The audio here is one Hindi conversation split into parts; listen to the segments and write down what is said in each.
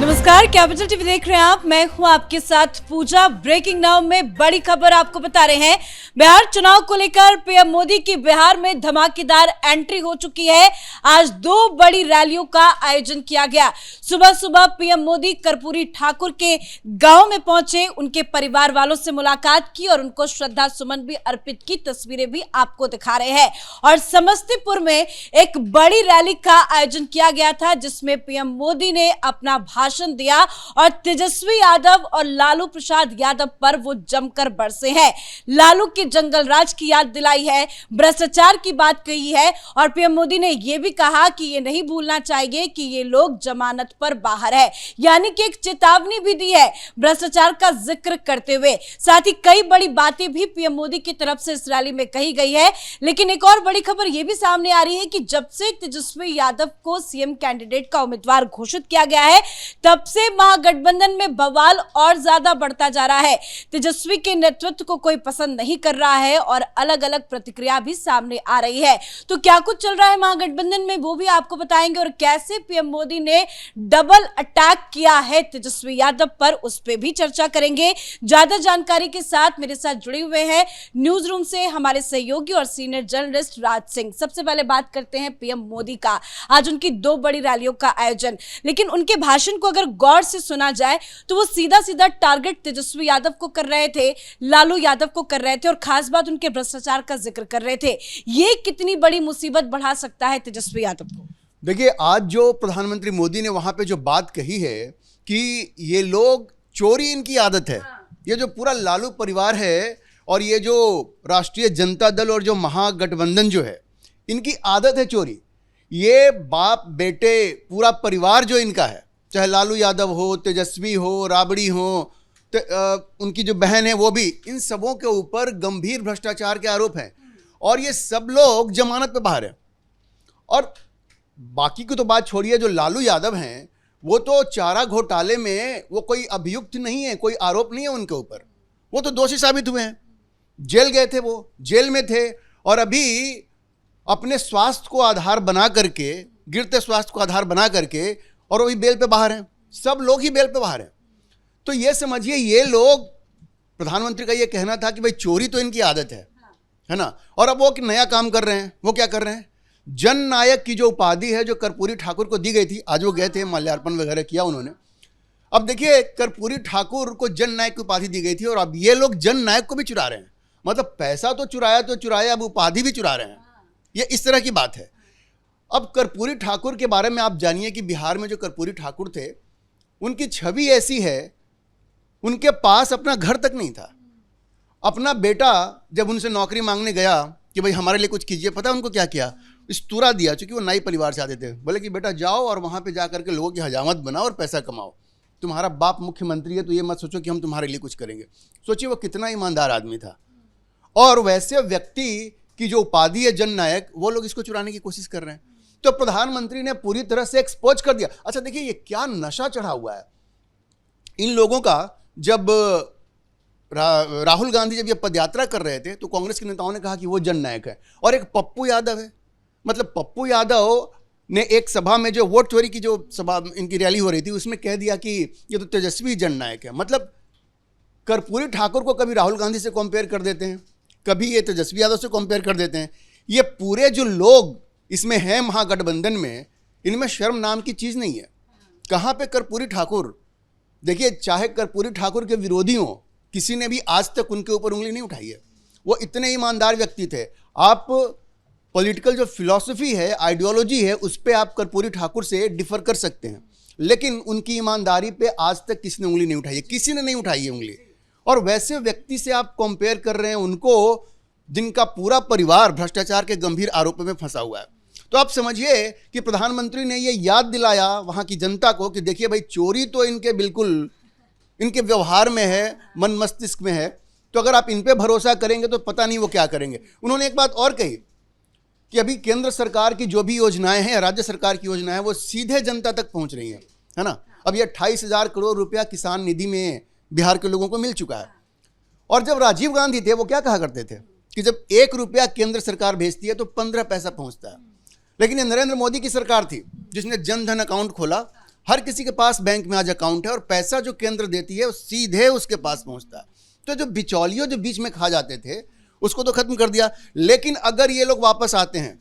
नमस्कार, कैपिटल टीवी देख रहे हैं आप। मैं हूं आपके साथ पूजा। ब्रेकिंग नाउ में बड़ी खबर आपको बता रहे हैं। बिहार चुनाव को लेकर पीएम मोदी की बिहार में धमाकेदार एंट्री हो चुकी है। आज दो बड़ी रैलियों का आयोजन किया गया। सुबह सुबह पीएम मोदी कर्पूरी ठाकुर के गांव में पहुंचे, उनके परिवार वालों से मुलाकात की और उनको श्रद्धा सुमन भी अर्पित की। तस्वीरें भी आपको दिखा रहे हैं। और समस्तीपुर में एक बड़ी रैली का आयोजन किया गया था, जिसमें पीएम मोदी ने अपना भाषण दिया और तेजस्वी यादव और लालू प्रसाद यादव पर वो जमकर बरसे हैं। लालू के जंगल राज की याद दिलाई है, भ्रष्टाचार की बात कही है और पीएम मोदी ने यह भी कहा कि ये नहीं भूलना चाहिए कि ये लोग जमानत पर बाहर है, यानी कि एक चेतावनी भी दी है भ्रष्टाचार का जिक्र करते हुए। साथ ही कई बड़ी बातें भी पीएम मोदी की तरफ से इस रैली में कही गई है। लेकिन एक और बड़ी खबर यह भी सामने आ रही है कि जब से तेजस्वी यादव को सीएम कैंडिडेट का उम्मीदवार घोषित किया गया है, तब से महागठबंधन में बवाल और ज्यादा बढ़ता जा रहा है। तेजस्वी के नेतृत्व को कोई पसंद नहीं कर रहा है और अलग अलग प्रतिक्रिया भी सामने आ रही है। तो क्या कुछ चल रहा है महागठबंधन में, वो भी आपको बताएंगे। और कैसे पीएम मोदी ने डबल अटैक किया है तेजस्वी यादव पर, उस पर भी चर्चा करेंगे। ज्यादा जानकारी के साथ मेरे साथ जुड़े हुए हैं न्यूज रूम से हमारे सहयोगी और सीनियर जर्नलिस्ट राज सिंह। सबसे पहले बात करते हैं पीएम मोदी का। आज उनकी दो बड़ी रैलियों का आयोजन, लेकिन उनके भाषण को अगर गौर से सुना जाए तो वो सीधा सीधा टारगेट तेजस्वी यादव को कर रहे थे, लालू यादव को कर रहे थे और खास बात उनके भ्रष्टाचार का जिक्र कर रहे थे। ये कितनी बड़ी मुसीबत बढ़ा सकता है तेजस्वी यादव को? देखिए, आज जो प्रधानमंत्री मोदी ने वहां पे जो बात कही है कि ये लोग, चोरी इनकी आदत है। ये जो पूरा लालू परिवार है और ये जो राष्ट्रीय जनता दल और जो महागठबंधन जो है, इनकी आदत है चोरी। ये बाप बेटे पूरा परिवार जो इनका है, चाहे लालू यादव हो, तेजस्वी हो, राबड़ी हो, उनकी जो बहन है वो भी, इन सबों के ऊपर गंभीर भ्रष्टाचार के आरोप हैं और ये सब लोग जमानत पे बाहर हैं। और बाकी की तो बात छोड़िए, जो लालू यादव हैं वो तो चारा घोटाले में वो कोई अभियुक्त नहीं है, कोई आरोप नहीं है उनके ऊपर। वो तो दोषी साबित हुए हैं, जेल गए थे, वो जेल में थे और अभी अपने स्वास्थ्य को आधार बना करके, गिरते स्वास्थ्य को आधार बना करके, और वही बेल पे बाहर हैं। सब लोग ही बेल पे बाहर हैं। तो ये समझिए, ये लोग, प्रधानमंत्री का ये कहना था कि भाई चोरी तो इनकी आदत है ना। और अब वो कि नया काम कर रहे हैं। वो क्या कर रहे हैं? जन नायक की जो उपाधि है, जो कर्पूरी ठाकुर को दी गई थी, आज वो गए थे, माल्यार्पण वगैरह किया उन्होंने। अब देखिए, कर्पूरी ठाकुर को जन नायक की उपाधि दी गई थी और अब ये लोग जन नायक को भी चुरा रहे हैं। मतलब पैसा तो चुराया, अब उपाधि भी चुरा रहे हैं। ये इस तरह की बात है। अब कर्पूरी ठाकुर के बारे में आप जानिए कि बिहार में जो कर्पूरी ठाकुर थे, उनकी छवि ऐसी है, उनके पास अपना घर तक नहीं था। अपना बेटा जब उनसे नौकरी मांगने गया कि भाई हमारे लिए कुछ कीजिए, पता है उनको क्या किया? इस्तूरा दिया, चूंकि वो नाई परिवार से आते थे। बोले कि बेटा जाओ और वहाँ पे जा करके लोगों की हजामत बनाओ और पैसा कमाओ। तुम्हारा बाप मुख्यमंत्री है तो ये मत सोचो कि हम तुम्हारे लिए कुछ करेंगे। सोचिए वो कितना ईमानदार आदमी था। और वैसे व्यक्ति की जो उपाधि है जन नायक, वो लोग इसको चुराने की कोशिश कर रहे हैं। तो प्रधानमंत्री ने पूरी तरह से एक्सपोज कर दिया। अच्छा देखिए, ये क्या नशा चढ़ा हुआ है इन लोगों का। जब राहुल गांधी जब ये पदयात्रा कर रहे थे तो कांग्रेस के नेताओं ने कहा कि वो जन नायक है, और एक पप्पू यादव है। मतलब पप्पू यादव ने एक सभा में, जो वोट चोरी की जो सभा इनकी रैली हो रही थी, उसमें कह दिया कि ये तो तेजस्वी जन नायक है। मतलब कर्पूरी ठाकुर को कभी राहुल गांधी से कंपेयर कर देते हैं, कभी ये तेजस्वी यादव से कंपेयर कर देते हैं। ये पूरे जो लोग इसमें हैं महागठबंधन में, इनमें शर्म नाम की चीज़ नहीं है। कहाँ पे कर्पूरी ठाकुर? देखिए, चाहे कर्पूरी ठाकुर के विरोधी हों, किसी ने भी आज तक उनके ऊपर उंगली नहीं उठाई है। वो इतने ईमानदार व्यक्ति थे। आप पॉलिटिकल जो फिलॉसफी है, आइडियोलॉजी है, उस पर आप कर्पूरी ठाकुर से डिफर कर सकते हैं, लेकिन उनकी ईमानदारी पे आज तक किसी ने उंगली नहीं उठाई है, किसी ने नहीं उठाई है उंगली। और वैसे व्यक्ति से आप कंपेयर कर रहे हैं उनको, जिनका पूरा परिवार भ्रष्टाचार के गंभीर आरोपों में फंसा हुआ है। तो आप समझिए कि प्रधानमंत्री ने ये याद दिलाया वहाँ की जनता को कि देखिए भाई, चोरी तो इनके बिल्कुल इनके व्यवहार में है, मन मस्तिष्क में है। तो अगर आप इन पे भरोसा करेंगे तो पता नहीं वो क्या करेंगे। उन्होंने एक बात और कही कि अभी केंद्र सरकार की जो भी योजनाएं हैं, राज्य सरकार की योजनाएं, वो सीधे जनता तक पहुंच रही हैं, है ना। अब ये 28,000 करोड़ रुपया किसान निधि में बिहार के लोगों को मिल चुका है। और जब राजीव गांधी थे, वो क्या कहा करते थे कि जब 1 रुपया केंद्र सरकार भेजती है तो 15 पैसा पहुंचता है। लेकिन ये नरेंद्र मोदी की सरकार थी जिसने जन धन अकाउंट खोला हर किसी के पास बैंक में आज अकाउंट है और पैसा जो केंद्र देती है वो सीधे उसके पास पहुंचता है। तो जो बिचौलियों जो बीच में खा जाते थे उसको तो खत्म कर दिया, लेकिन अगर ये लोग वापस आते हैं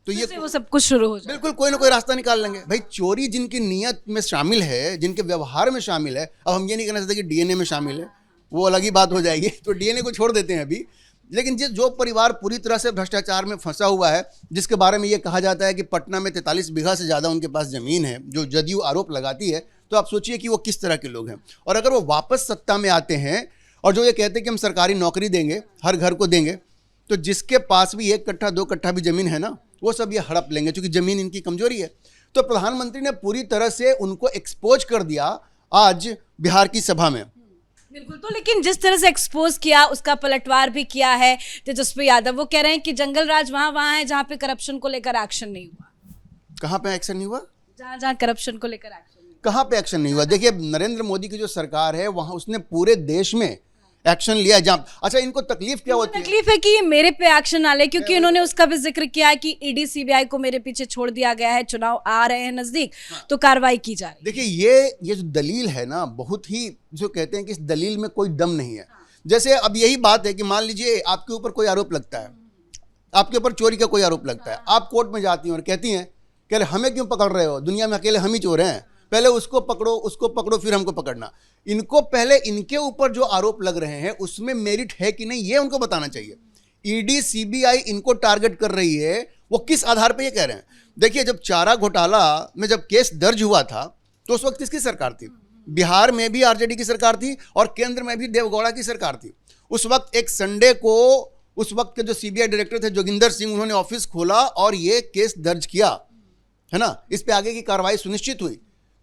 तो ये वो सब कुछ शुरू हो जाए। बिल्कुल कोई ना कोई रास्ता निकाल लेंगे। भाई चोरी जिनकी नियत में शामिल है, जिनके व्यवहार में शामिल है, अब हम ये नहीं कहना चाहते कि डीएनए में शामिल है, वो अलग ही बात हो जाएगी, तो डीएनए को छोड़ देते हैं अभी। लेकिन जो परिवार पूरी तरह से भ्रष्टाचार में फंसा हुआ है, जिसके बारे में ये कहा जाता है कि पटना में 43 बीघा से ज़्यादा उनके पास ज़मीन है, जो जदयू आरोप लगाती है, तो आप सोचिए कि वो किस तरह के लोग हैं। और अगर वो वापस सत्ता में आते हैं और जो ये कहते हैं कि हम सरकारी नौकरी देंगे, हर घर को देंगे, तो जिसके पास भी 1 कट्ठा 2 कट्ठा भी ज़मीन है ना, वो सब ये हड़प लेंगे, क्योंकि ज़मीन इनकी कमजोरी है। तो प्रधानमंत्री ने पूरी तरह से उनको एक्सपोज कर दिया आज बिहार की सभा में। बिल्कुल, तो लेकिन जिस तरह से एक्सपोज किया उसका पलटवार भी किया है तेजस्वी यादव। वो कह रहे हैं कि जंगल राज वहां है जहां पे करप्शन को लेकर एक्शन नहीं हुआ। कहां पे एक्शन नहीं हुआ? जहां करप्शन को लेकर एक्शन नहीं हुआ। कहां पे एक्शन नहीं हुआ? देखिए, नरेंद्र मोदी की जो सरकार है वहां उसने पूरे देश में एक्शन लिया। जहां अच्छा इनको तकलीफ क्या होती है? तकलीफ है कि ये मेरे पे एक्शन ना ले, क्योंकि उन्होंने उसका भी जिक्र किया है कि ईडी सीबीआई को मेरे पीछे छोड़ दिया गया है, चुनाव आ रहे हैं नजदीक, तो कार्रवाई की जा रही है। देखिए, ये जो दलील है ना, बहुत ही जो कहते हैं कि इस दलील में कोई दम नहीं है। जैसे अब यही बात है कि मान लीजिए आपके ऊपर कोई आरोप लगता है, आपके ऊपर चोरी का कोई आरोप लगता है, आप कोर्ट में जाती हैं और कहती हैं कि हमें क्यों पकड़ रहे हो, दुनिया में अकेले हम ही चोर हैं, पहले उसको पकड़ो फिर हमको पकड़ना। इनको पहले इनके ऊपर जो आरोप लग रहे हैं उसमें मेरिट है कि नहीं, ये उनको बताना चाहिए। ईडी सीबीआई इनको टारगेट कर रही है, वो किस आधार पे ये कह रहे हैं? देखिए, जब चारा घोटाला में जब केस दर्ज हुआ था तो उस वक्त किसकी सरकार थी? बिहार में भी आरजेडी की सरकार थी और केंद्र में भी देवगौड़ा की सरकार थी। उस वक्त एक संडे को उस वक्त के जो सीबीआई डायरेक्टर थे जोगिंदर सिंह, उन्होंने ऑफिस खोला और ये केस दर्ज किया, है ना, इस पे आगे की कार्रवाई सुनिश्चित हुई।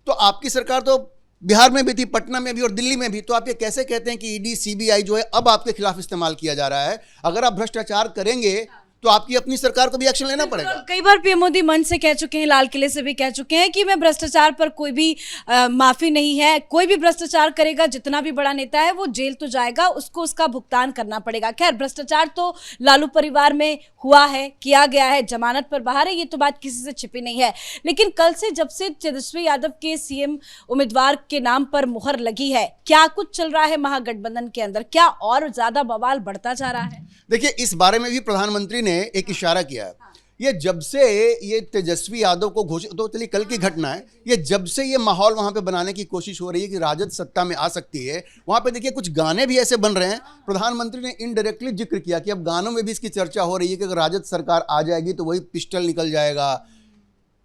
तो आपकी सरकार तो बिहार में भी थी, पटना में भी और दिल्ली में भी, तो आप ये कैसे कहते हैं कि ईडी सीबीआई जो है अब आपके खिलाफ इस्तेमाल किया जा रहा है? अगर आप भ्रष्टाचार करेंगे तो आपकी अपनी सरकार को भी एक्शन लेना पड़ेगा। कई बार पीएम मोदी मंच से कह चुके हैं, लाल किले से भी कह चुके हैं कि मैं भ्रष्टाचार पर कोई भी माफी नहीं है, कोई भी भ्रष्टाचार करेगा, जितना भी बड़ा नेता है वो जेल तो जाएगा, उसको उसका भुगतान करना पड़ेगा। खैर, भ्रष्टाचार तो लालू परिवार में हुआ है, किया गया है, जमानत पर बाहर है, ये तो बात किसी से छिपी नहीं है। लेकिन कल से जब से तेजस्वी यादव के सीएम उम्मीदवार के नाम पर मुहर लगी है, क्या कुछ चल रहा है महागठबंधन के अंदर? क्या और ज्यादा बवाल बढ़ता जा रहा है? देखिए, इस बारे में भी प्रधानमंत्री ने एक इशारा किया है। ये जब से ये तेजस्वी यादव को घोषित, तो चलिए कल की घटना है, ये जब से ये माहौल वहां पे बनाने की कोशिश हो रही है कि राजद सत्ता में आ सकती है, वहां पे देखिए कुछ गाने भी ऐसे बन रहे हैं। प्रधानमंत्री ने इनडायरेक्टली जिक्र किया कि अब गानों में भी इसकी चर्चा हो रही है कि अगर राजद सरकार आ जाएगी तो वही पिस्टल निकल जाएगा।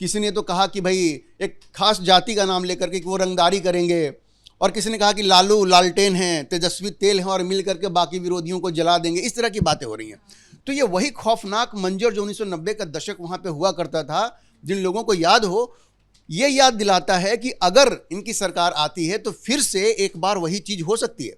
किसी ने तो कहा कि भाई एक खास जाति का नाम लेकर के कि वो रंगदारी करेंगे, और किसी ने कहा कि लालू लालटेन हैं, तेजस्वी तेल हैं और मिल करके बाकी विरोधियों को जला देंगे। इस तरह की बातें हो रही हैं। तो ये वही खौफनाक मंजर जो 1990 का दशक वहाँ पे हुआ करता था, जिन लोगों को याद हो, ये याद दिलाता है कि अगर इनकी सरकार आती है तो फिर से एक बार वही चीज़ हो सकती है।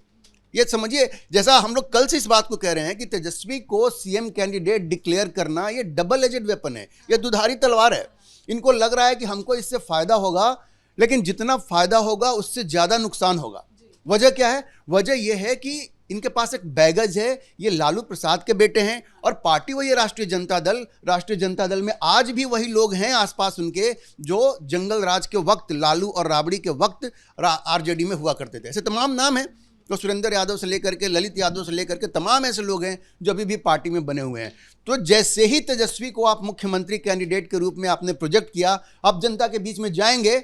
ये समझिए, जैसा हम लोग कल से इस बात को कह रहे हैं कि तेजस्वी को सीएम कैंडिडेट डिक्लेयर करना ये डबल एजेड वेपन है, ये दुधारी तलवार है। इनको लग रहा है कि हमको इससे फ़ायदा होगा, लेकिन जितना फ़ायदा होगा उससे ज़्यादा नुकसान होगा। वजह क्या है? वजह यह है कि इनके पास एक बैगज है, ये लालू प्रसाद के बेटे हैं और पार्टी वही है राष्ट्रीय जनता दल। राष्ट्रीय जनता दल में आज भी वही लोग हैं आसपास उनके जो जंगल राज के वक्त, लालू और राबड़ी के वक्त आरजेडी में हुआ करते थे। ऐसे तमाम नाम हैं, तो सुरेंद्र यादव से लेकर के ललित यादव से लेकर के तमाम ऐसे लोग हैं जो अभी भी पार्टी में बने हुए हैं। तो जैसे ही तेजस्वी को आप मुख्यमंत्री कैंडिडेट के रूप में आपने प्रोजेक्ट किया, आप जनता के बीच में जाएंगे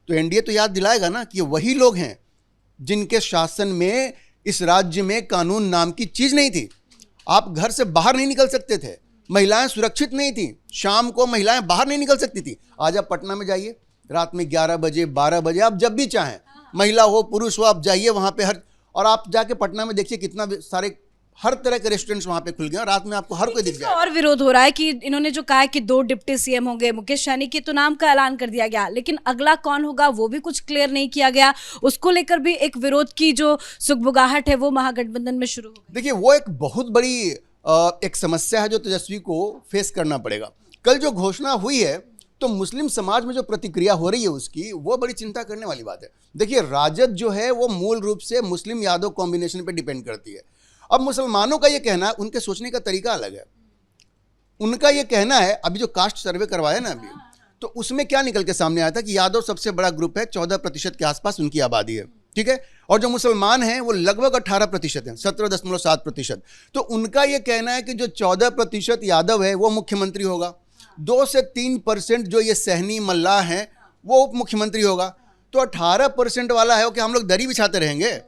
तो एनडीए तो याद दिलाएगा ना कि वही लोग हैं जिनके शासन में इस राज्य में कानून नाम की चीज नहीं थी। आप घर से बाहर नहीं निकल सकते थे, महिलाएं सुरक्षित नहीं थी, शाम को महिलाएं बाहर नहीं निकल सकती थी। आज आप पटना में जाइए, रात में 11 बजे 12 बजे आप जब भी चाहें, महिला हो पुरुष हो, आप जाइए वहां पे और आप जाके पटना में देखिए कितना सारे हर तरह के रेस्टोरेंट्स वहां पे खुल गए, रात में आपको हर कोई दिख जाए। और विरोध हो रहा है कि इन्होंने जो कहा है कि 2 डिप्टी सीएम होंगे, मुकेश सहनी के तो नाम का ऐलान कर दिया गया, लेकिन अगला कौन होगा वो भी कुछ क्लियर नहीं किया गया। उसको लेकर भी एक विरोध की जो सुगबुगाहट है वो महागठबंधन में शुरू हो गई। देखिए, वो एक बहुत बड़ी एक समस्या है जो तेजस्वी को फेस करना पड़ेगा। कल जो घोषणा हुई है तो मुस्लिम समाज में जो प्रतिक्रिया हो रही है उसकी, वो बड़ी चिंता करने वाली बात है। देखिए, राजद जो है वो मूल रूप से मुस्लिम यादव कॉम्बिनेशन पे डिपेंड करती है। अब मुसलमानों का ये कहना, उनके सोचने का तरीका अलग है। उनका ये कहना है, अभी जो कास्ट सर्वे करवाया ना अभी, तो उसमें क्या निकल के सामने आया था कि यादव सबसे बड़ा ग्रुप है, 14% के आसपास उनकी आबादी है, ठीक है, और जो मुसलमान हैं वो लगभग 18% हैं, 17.7%। तो उनका ये कहना है कि जो 14% यादव है वो मुख्यमंत्री होगा, 2 से 3% जो ये सहनी मल्लाह हैं वो उप मुख्यमंत्री होगा, तो 18% वाला है कि हम लोग दरी बिछाते रहेंगे।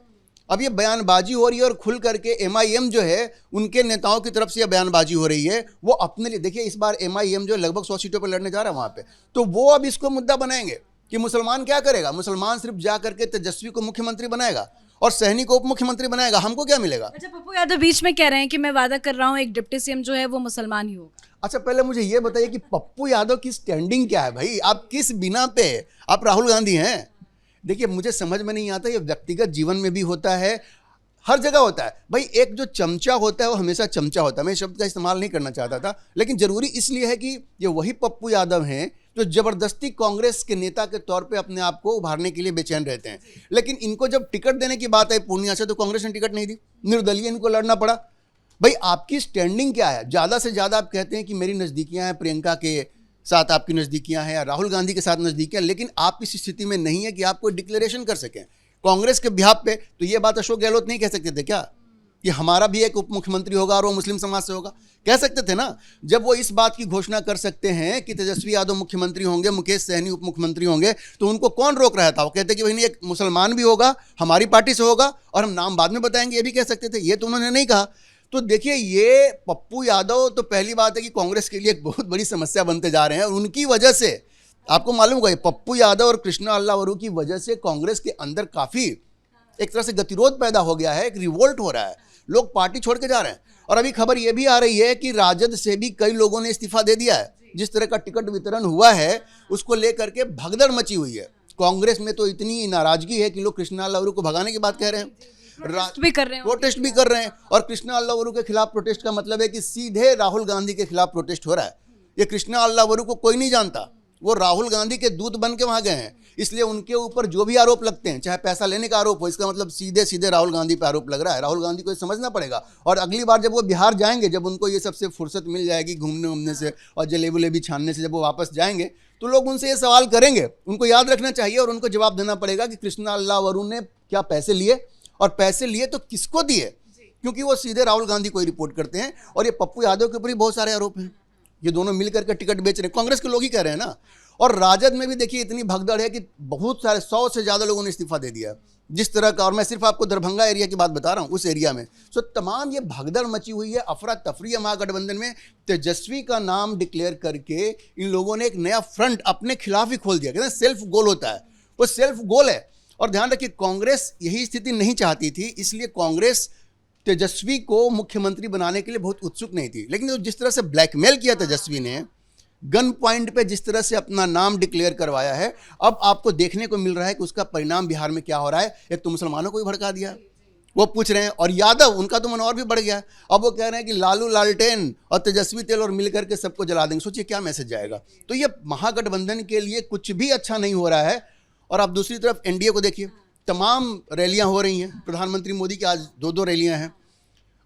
अब ये बयानबाजी हो रही है और खुल करके MIM जो है उनके नेताओं की तरफ से ये बयानबाजी हो रही है, वो अपने लिए, देखिए इस बार MIM जो लगभग 100 सीटों पर लड़ने जा रहा है वहाँ पे, तो वो अब इसको मुद्दा बनाएंगे कि मुसलमान क्या करेगा, मुसलमान सिर्फ जा करके तेजस्वी को मुख्यमंत्री बनाएगा और सहनी को उप मुख्यमंत्री बनाएगा, हमको क्या मिलेगा। अच्छा, पप्पू यादव बीच में कह रहे हैं कि मैं वादा कर रहा हूँ एक डिप्टी CM जो है वो मुसलमान ही होगा। अच्छा, पहले मुझे ये बताइए कि पप्पू यादव की स्टैंडिंग क्या है भाई, आप किस बिना पे, आप राहुल गांधी हैं। देखिए मुझे समझ में नहीं आता, ये व्यक्तिगत जीवन में भी होता है, हर जगह होता है भाई। एक जो चमचा होता है वो हमेशा चमचा होता है, मैं इस शब्द का इस्तेमाल नहीं करना चाहता था, लेकिन जरूरी इसलिए है कि ये वही पप्पू यादव हैं जो जबरदस्ती कांग्रेस के नेता के तौर पे अपने आप को उभारने के लिए बेचैन रहते हैं। लेकिन इनको जब टिकट देने की बात आई पूर्णिया से तो कांग्रेस ने टिकट नहीं दी, निर्दलीय इनको लड़ना पड़ा। भाई आपकी स्टैंडिंग क्या है, ज़्यादा से ज़्यादा आप कहते हैं कि मेरी नज़दीकियाँ हैं, प्रियंका के साथ आपकी नज़दीकियाँ हैं या राहुल गांधी के साथ नज़दीकियाँ, लेकिन आप इस स्थिति में नहीं है कि आप कोई डिक्लेरेशन कर सकें कांग्रेस के बिहाफ पे। तो ये बात अशोक गहलोत नहीं कह सकते थे क्या कि हमारा भी एक उप मुख्यमंत्री होगा और वो मुस्लिम समाज से होगा, कह सकते थे ना। जब वो इस बात की घोषणा कर सकते हैं कि तेजस्वी यादव मुख्यमंत्री होंगे, मुकेश सहनी उप मुख्यमंत्री होंगे, तो उनको कौन रोक रहा था। वो कहते कि भाई नहीं, एक मुसलमान भी होगा, हमारी पार्टी से होगा और हम नाम बाद में बताएंगे, ये भी कह सकते थे, ये तो उन्होंने नहीं कहा। तो देखिए ये पप्पू यादव तो पहली बात है कि कांग्रेस के लिए एक बहुत बड़ी समस्या बनते जा रहे हैं और उनकी वजह से आपको मालूम होगा पप्पू यादव और कृष्णा अल्लावरू की वजह से कांग्रेस के अंदर काफ़ी एक तरह से गतिरोध पैदा हो गया है, एक रिवोल्ट हो रहा है, लोग पार्टी छोड़ के जा रहे हैं। और अभी खबर यह भी आ रही है कि राजद से भी कई लोगों ने इस्तीफा दे दिया है। जिस तरह का टिकट वितरण हुआ है उसको लेकर के भगदड़ मची हुई है कांग्रेस में, तो इतनी नाराजगी है कि लोग कृष्णा अल्लावरू को भगाने की बात कह रहे हैं, प्रोटेस्ट भी कर रहे हैं। और कृष्णा अल्लावरू के खिलाफ प्रोटेस्ट का मतलब है कि सीधे राहुल गांधी के खिलाफ प्रोटेस्ट हो रहा है। ये कृष्णा अल्लावरू को कोई नहीं जानता, वो राहुल गांधी के दूत बन के वहां गए हैं, इसलिए उनके ऊपर जो भी आरोप लगते हैं, चाहे पैसा लेने का आरोप हो, इसका मतलब सीधे सीधे राहुल गांधी पे आरोप लग रहा है। राहुल गांधी को ये समझना पड़ेगा। और अगली बार जब वो बिहार जाएंगे, जब उनको ये सबसे फुर्सत मिल जाएगी घूमने उमने से और जलेबी वलेबी छानने से, जब वो वापस जाएंगे तो लोग उनसे ये सवाल करेंगे, उनको याद रखना चाहिए और उनको जवाब देना पड़ेगा कि कृष्णा अल्लावरू ने क्या पैसे लिए और पैसे लिए तो किसको दिए, क्योंकि वो सीधे राहुल गांधी को ही रिपोर्ट करते हैं। और ये पप्पू यादव के ऊपर भी बहुत सारे आरोप हैं, ये दोनों मिलकर के टिकट बेच रहे हैं, कांग्रेस के लोग ही कह रहे हैं ना। और राजद में भी देखिए इतनी भगदड़ है कि बहुत सारे 100 से ज़्यादा लोगों ने इस्तीफा दे दिया जिस तरह का। और मैं सिर्फ आपको दरभंगा एरिया की बात बता रहा हूँ, उस एरिया में सो तमाम ये भगदड़ मची हुई है, अफरा तफरी है महागठबंधन में। तेजस्वी का नाम डिक्लेयर करके इन लोगों ने एक नया फ्रंट अपने खिलाफ ही खोल दिया। कहते हैं सेल्फ गोल होता है, वो सेल्फ गोल है। और ध्यान रखिए कांग्रेस यही स्थिति नहीं चाहती थी, इसलिए कांग्रेस तेजस्वी को मुख्यमंत्री बनाने के लिए बहुत उत्सुक नहीं थी। लेकिन जिस तरह से ब्लैकमेल किया तेजस्वी ने, गन पॉइंट पे जिस तरह से अपना नाम डिक्लेयर करवाया है, अब आपको देखने को मिल रहा है कि उसका परिणाम बिहार में क्या हो रहा है। एक तो मुसलमानों को भी भड़का दिया, वो पूछ रहे हैं, और यादव उनका तो मन और भी बढ़ गया है। अब वो कह रहे हैं कि लालू लालटेन और तेजस्वी तेल और मिलकर के सबको जला देंगे। सोचिए क्या मैसेज जाएगा। तो ये महागठबंधन के लिए कुछ भी अच्छा नहीं हो रहा है। और आप दूसरी तरफ एनडीए को देखिए, तमाम रैलियां हो रही हैं। प्रधानमंत्री मोदी की आज 2 रैलियां हैं,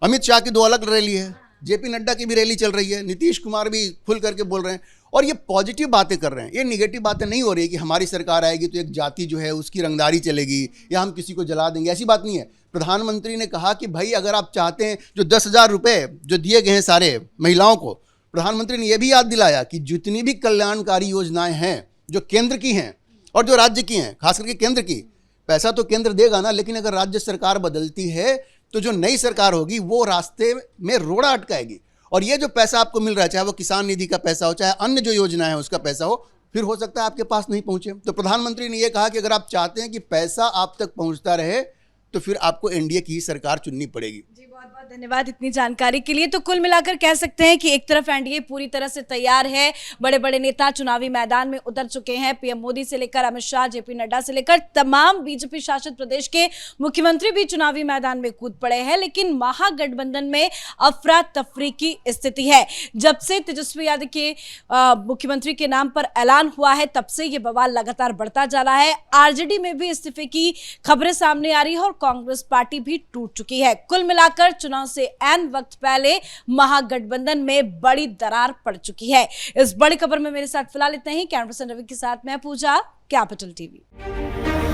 अमित शाह की 2 अलग रैली है, जेपी नड्डा की भी रैली चल रही है, नीतीश कुमार भी खुल करके बोल रहे हैं और ये पॉजिटिव बातें कर रहे हैं। ये निगेटिव बातें नहीं हो रही है कि हमारी सरकार आएगी तो एक जाति जो है उसकी रंगदारी चलेगी या हम किसी को जला देंगे, ऐसी बात नहीं है। प्रधानमंत्री ने कहा कि भाई अगर आप चाहते हैं, जो 10,000 रुपये जो दिए गए हैं सारे महिलाओं को, प्रधानमंत्री ने यह भी याद दिलाया कि जितनी भी कल्याणकारी योजनाएं हैं जो केंद्र की हैं और जो राज्य की हैं, खास करके केंद्र की, पैसा तो केंद्र देगा ना, लेकिन अगर राज्य सरकार बदलती है तो जो नई सरकार होगी वो रास्ते में रोड़ा अटकाएगी। और ये जो पैसा आपको मिल रहा है, चाहे वो किसान निधि का पैसा हो, चाहे अन्य जो योजना है उसका पैसा हो, फिर हो सकता है आपके पास नहीं पहुंचे। तो प्रधानमंत्री ने यह कहा कि अगर आप चाहते हैं कि पैसा आप तक पहुंचता रहे तो फिर आपको एनडीए की ही सरकार चुननी पड़ेगी। जी बहुत बहुत धन्यवाद इतनी जानकारी के लिए। तो कुल मिलाकर कह सकते हैं कि एक तरफ एनडीए पूरी तरह से तैयार है, बड़े बड़े नेता चुनावी मैदान में उतर चुके हैं, पीएम मोदी से लेकर अमित शाह, जेपी नड्डा से लेकर तमाम बीजेपी शासित प्रदेश के मुख्यमंत्री भी चुनावी मैदान में कूद पड़े हैं। लेकिन महागठबंधन में अफरा तफरी की स्थिति है। जब से तेजस्वी यादव के मुख्यमंत्री के नाम पर ऐलान हुआ है तब से ये बवाल लगातार बढ़ता जा रहा है। आरजेडी में भी इस्तीफे की खबरें सामने आ रही है और कांग्रेस पार्टी भी टूट चुकी है। कुल मिलाकर लेकर चुनाव से ऐन वक्त पहले महागठबंधन में बड़ी दरार पड़ चुकी है। इस बड़ी खबर में मेरे साथ फिलहाल इतना ही। कैमरा पर्सन रवि के साथ मैं पूजा, कैपिटल टीवी।